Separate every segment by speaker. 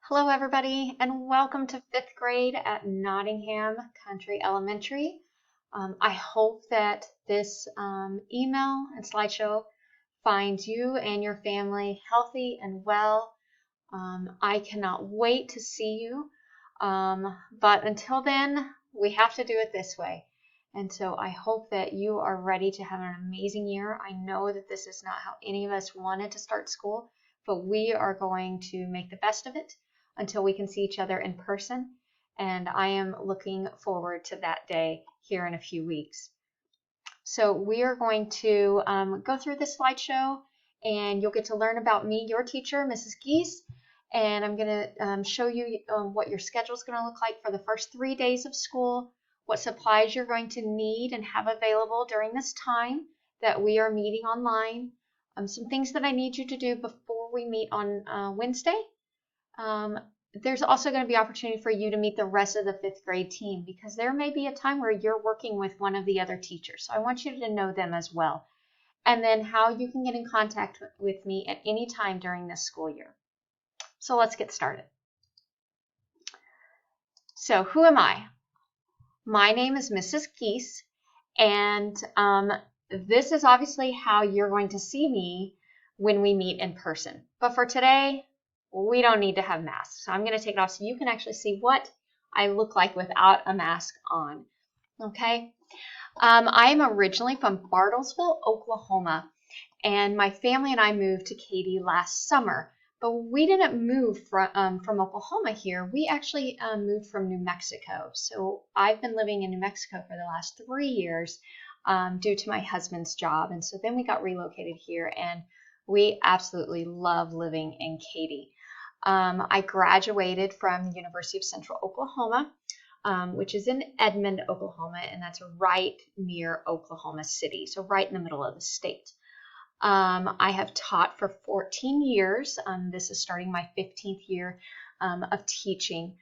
Speaker 1: Hello everybody and welcome to 5th grade at Nottingham Country Elementary. I hope that this email and slideshow finds you and your family healthy and well. I cannot wait to see you, but until then we have to do it this way. And so I hope that you are ready to have an amazing year. I know that this is not how any of us wanted to start school, but we are going to make the best of it until we can see each other in person. And I am looking forward to that day here in a few weeks. So we are going to go through this slideshow and you'll get to learn about me, your teacher, Mrs. Geese. And I'm going to show you what your schedule is going to look like for the first 3 days of school, what supplies you're going to need and have available during this time that we are meeting online, some things that I need you to do before we meet on Wednesday. There's also going to be opportunity for you to meet the rest of the 5th grade team because there may be a time where you're working with one of the other teachers. So I want you to know them as well. And then how you can get in contact with me at any time during this school year. So let's get started. So who am I? My name is Mrs. Geese, and this is obviously how you're going to see me when we meet in person. But for today, we don't need to have masks. So I'm going to take it off so you can actually see what I look like without a mask on. Okay? I am originally from Bartlesville, Oklahoma, and my family and I moved to Katy last summer. But we didn't move from Oklahoma here. We actually moved from New Mexico. So I've been living in New Mexico for the last 3 years due to my husband's job. And so then we got relocated here, and we absolutely love living in Katy. I graduated from the University of Central Oklahoma, which is in Edmond, Oklahoma, and that's right near Oklahoma City, so right in the middle of the state. I have taught for 14 years. This is starting my 15th year of teaching.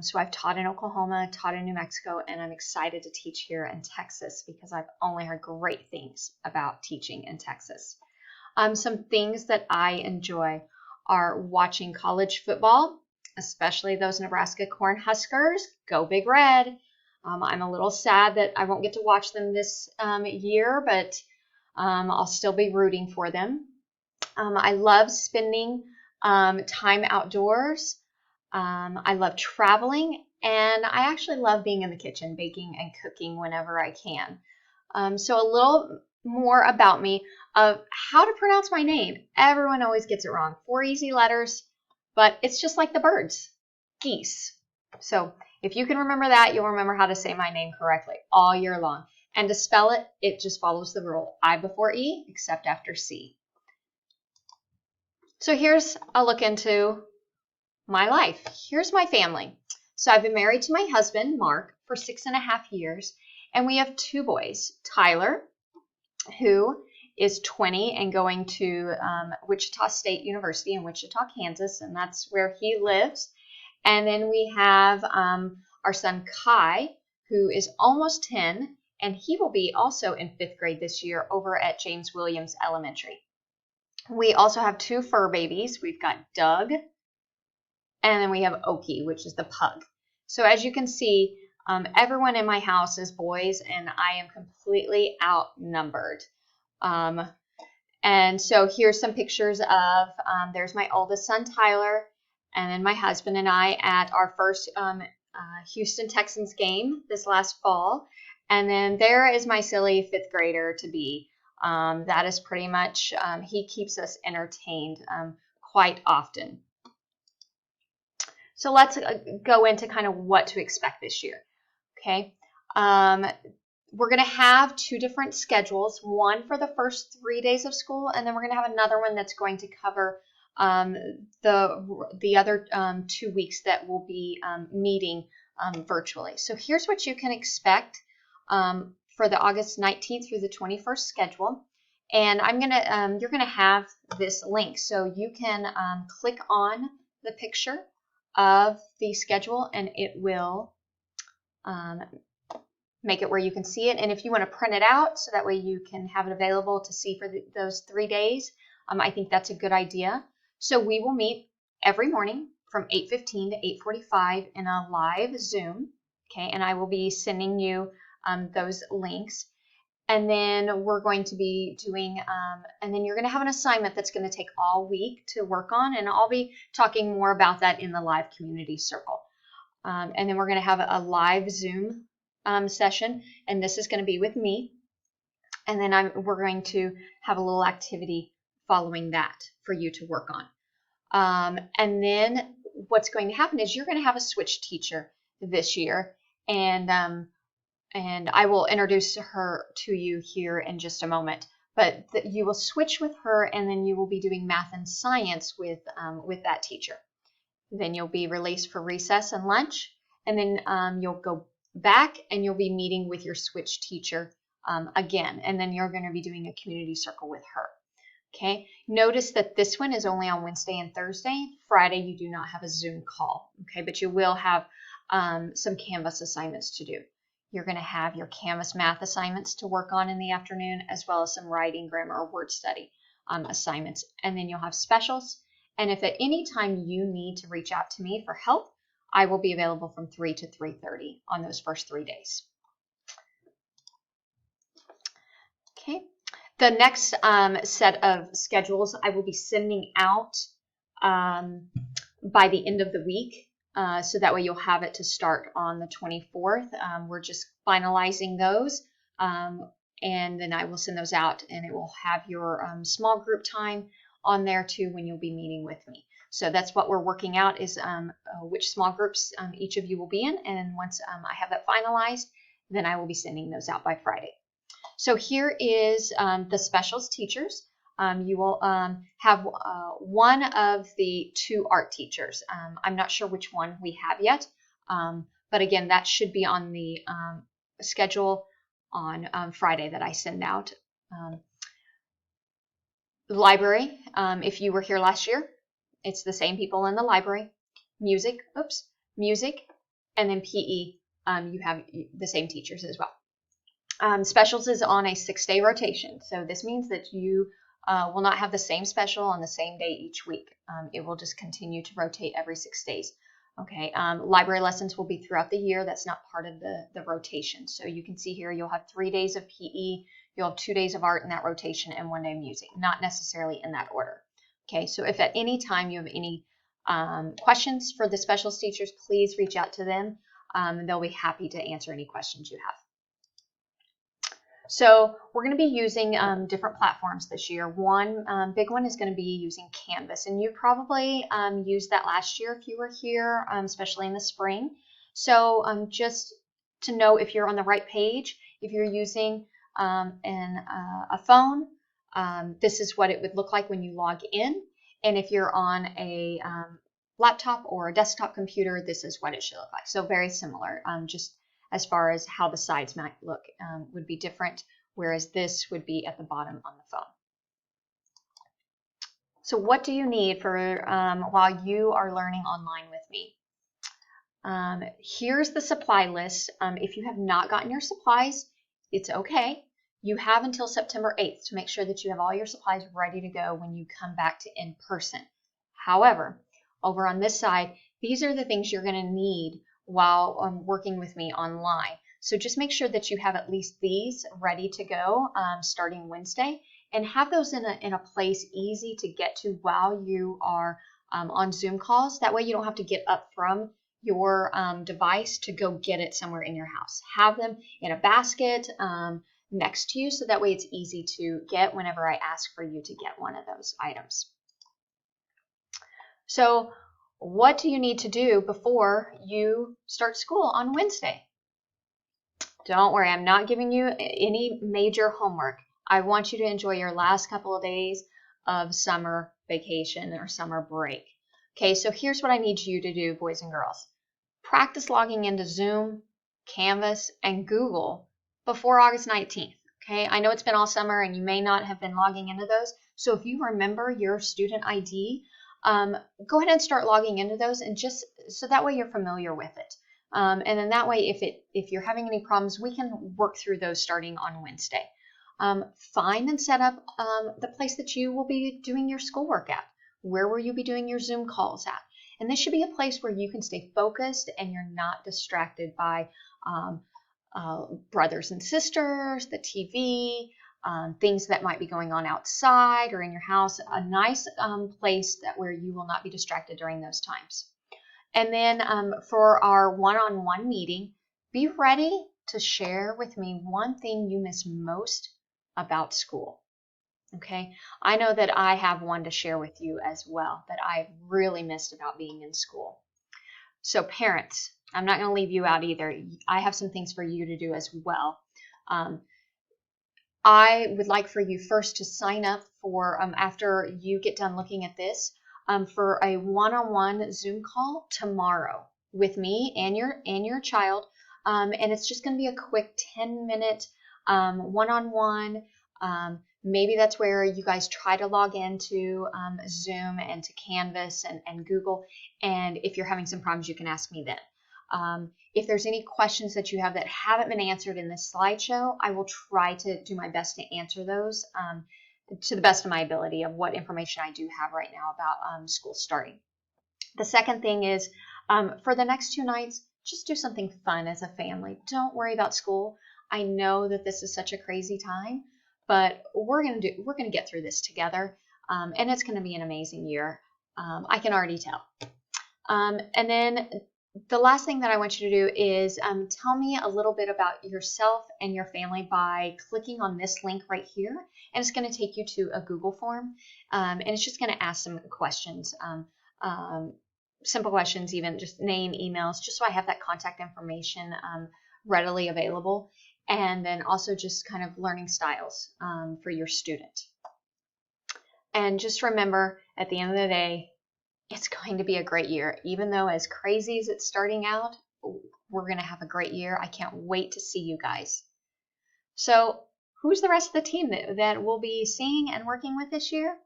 Speaker 1: So I've taught in Oklahoma, taught in New Mexico, and I'm excited to teach here in Texas because I've only heard great things about teaching in Texas. Some things that I enjoy are watching college football, especially those Nebraska Cornhuskers. Go Big Red. I'm a little sad that I won't get to watch them this year, but I'll still be rooting for them. I love spending time outdoors. I love traveling, and I actually love being in the kitchen, baking and cooking whenever I can. So a little more about me of how to pronounce my name. Everyone always gets it wrong. 4 easy letters, but it's just like the birds, geese. So if you can remember that, you'll remember how to say my name correctly all year long. And to spell it, it just follows the rule. I before E, except after C. So here's a look into my life. Here's my family. So I've been married to my husband, Mark, for 6.5 years. And we have 2 boys, Tyler, who is 20 and going to Wichita State University in Wichita, Kansas, and that's where he lives. And then we have our son, Kai, who is almost 10, and he will be also in 5th grade this year over at James Williams Elementary. We also have 2 fur babies. We've got Doug, and then we have Oki, which is the pug. So as you can see, everyone in my house is boys, and I am completely outnumbered. And so here's some pictures of, there's my oldest son, Tyler, and then my husband and I at our first Houston Texans game this last fall. And then there is my silly 5th grader to be. That is pretty much, he keeps us entertained quite often. So let's go into kind of what to expect this year. Okay. We're going to have 2 different schedules, one for the first 3 days of school, and then we're going to have another one that's going to cover the other 2 weeks that we'll be meeting virtually. So here's what you can expect for the August 19th through the 21st schedule. And you're gonna have this link, so you can click on the picture of the schedule, and it will make it where you can see it. And if you want to print it out so that way you can have it available to see for those 3 days, I think that's a good idea. So we will meet every morning from 8:15 to 8:45 in a live Zoom. Okay, and I will be sending you those links. And then we're going to be doing, and then you're going to have an assignment that's going to take all week to work on, and I'll be talking more about that in the live community circle. And then we're going to have a live Zoom session, and this is going to be with me. And then we're going to have a little activity following that for you to work on. And then what's going to happen is you're going to have a switch teacher this year, and I will introduce her to you here in just a moment. But you will switch with her, and then you will be doing math and science with that teacher. Then you'll be released for recess and lunch, and then you'll go back and you'll be meeting with your switch teacher again, and then you're going to be doing a community circle with her. Okay, notice that this one is only on Wednesday and Thursday. Friday, you do not have a Zoom call, okay, but you will have some Canvas assignments to do. You're going to have your Canvas math assignments to work on in the afternoon, as well as some writing, grammar, or word study assignments. And then you'll have specials. And if at any time you need to reach out to me for help, I will be available from 3 to 3:30 on those first 3 days. Okay. The next set of schedules I will be sending out by the end of the week. So that way you'll have it to start on the 24th. We're just finalizing those. And then I will send those out, and it will have your small group time on there too when you'll be meeting with me. So that's what we're working out, is which small groups each of you will be in. And once I have that finalized, then I will be sending those out by Friday. So here is the specials teachers. You will have one of the 2 art teachers. I'm not sure which one we have yet, but again, that should be on the schedule on Friday that I send out. The library, if you were here last year, it's the same people in the library. Music, and then PE, you have the same teachers as well. Specials is on a 6-day rotation, so this means that you will not have the same special on the same day each week. It will just continue to rotate every 6 days. Okay. Library lessons will be throughout the year. That's not part of the rotation. So you can see here you'll have 3 days of PE, you'll have 2 days of art in that rotation, and 1 day of music, not necessarily in that order. Okay. So if at any time you have any questions for the specials teachers, please reach out to them. They'll be happy to answer any questions you have. So we're going to be using different platforms this year. One big one is going to be using Canvas, and you probably used that last year if you were here, especially in the spring. So just to know if you're on the right page, if you're using a phone, this is what it would look like when you log in. And if you're on a laptop or a desktop computer, this is what it should look like. So very similar, just as far as how the sides might look would be different, whereas this would be at the bottom on the phone. So what do you need for while you are learning online with me? Here's the supply list. If you have not gotten your supplies, it's okay. You have until September 8th to make sure that you have all your supplies ready to go when you come back to in person. However, over on this side, these are the things you're going to need while working with me online. So just make sure that you have at least these ready to go starting Wednesday, and have those in a place easy to get to while you are on Zoom calls. That way you don't have to get up from your device to go get it somewhere in your house. Have them in a basket next to you, so that way it's easy to get whenever I ask for you to get one of those items. So what do you need to do before you start school on Wednesday? Don't worry, I'm not giving you any major homework. I want you to enjoy your last couple of days of summer vacation or summer break. Okay, so here's what I need you to do, boys and girls. Practice logging into Zoom, Canvas, and Google before August 19th. Okay, I know it's been all summer and you may not have been logging into those. So if you remember your student ID, go ahead and start logging into those, and just so that way you're familiar with it. And then that way, if you're having any problems, we can work through those starting on Wednesday. Find and set up the place that you will be doing your schoolwork at. Where will you be doing your Zoom calls at? And this should be a place where you can stay focused and you're not distracted by brothers and sisters, the TV, things that might be going on outside or in your house. A nice place where you will not be distracted during those times. And then for our one-on-one meeting, be ready to share with me one thing you miss most about school. Okay, I know that I have one to share with you as well that I really missed about being in school. So parents, I'm not going to leave you out either. I have some things for you to do as well. I would like for you first to sign up for, after you get done looking at this, for a one-on-one Zoom call tomorrow with me and your child. And it's just going to be a quick 10-minute one-on-one. Maybe that's where you guys try to log into Zoom and to Canvas and Google. And if you're having some problems, you can ask me then. If there's any questions that you have that haven't been answered in this slideshow, I will try to do my best to answer those to the best of my ability of what information I do have right now about school starting. The second thing is for the next 2 nights, just do something fun as a family. Don't worry about school. I know that this is such a crazy time, but we're gonna get through this together, and it's gonna be an amazing year. I can already tell. And then the last thing that I want you to do is tell me a little bit about yourself and your family by clicking on this link right here, and it's going to take you to a Google form, and it's just going to ask some questions, simple questions, even just name, emails, just so I have that contact information readily available. And then also just kind of learning styles for your student. And just remember, at the end of the day, it's going to be a great year. Even though as crazy as it's starting out, we're going to have a great year. I can't wait to see you guys. So who's the rest of the team that we'll be seeing and working with this year?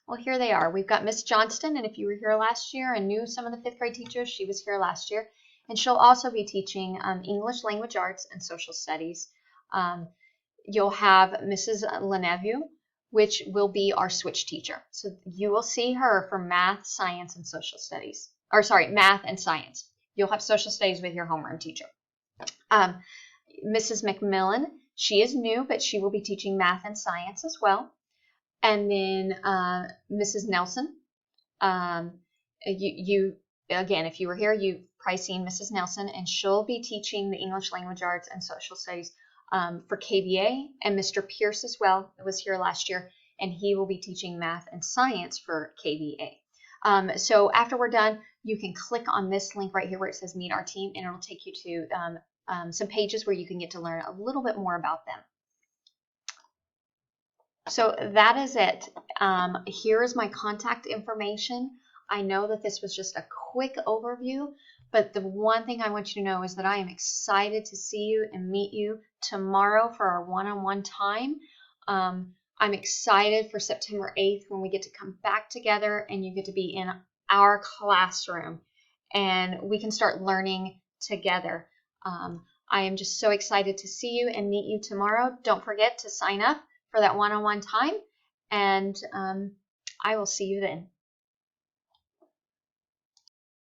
Speaker 1: Well, here they are. We've got Miss Johnston, and if you were here last year and knew some of the 5th grade teachers, she was here last year. And she'll also be teaching English Language Arts and Social Studies. You'll have Mrs. Lenevue, which will be our switch teacher. So you will see her for math, science, and social studies. Or sorry, math and science. You'll have social studies with your homeroom teacher. Mrs. McMillan, she is new, but she will be teaching math and science as well. And then Mrs. Nelson, you again, if you were here, you've probably seen Mrs. Nelson, and she'll be teaching the English Language Arts and Social Studies for KVA, and Mr. Pierce as well was here last year, and he will be teaching math and science for KVA. So after we're done, you can click on this link right here where it says Meet Our Team, and it'll take you to some pages where you can get to learn a little bit more about them. So that is it. Here is my contact information. I know that this was just a quick overview, but the one thing I want you to know is that I am excited to see you and meet you tomorrow for our one-on-one time. I'm excited for September 8th when we get to come back together and you get to be in our classroom and we can start learning together. I am just so excited to see you and meet you tomorrow. Don't forget to sign up for that one-on-one time, and I will see you then.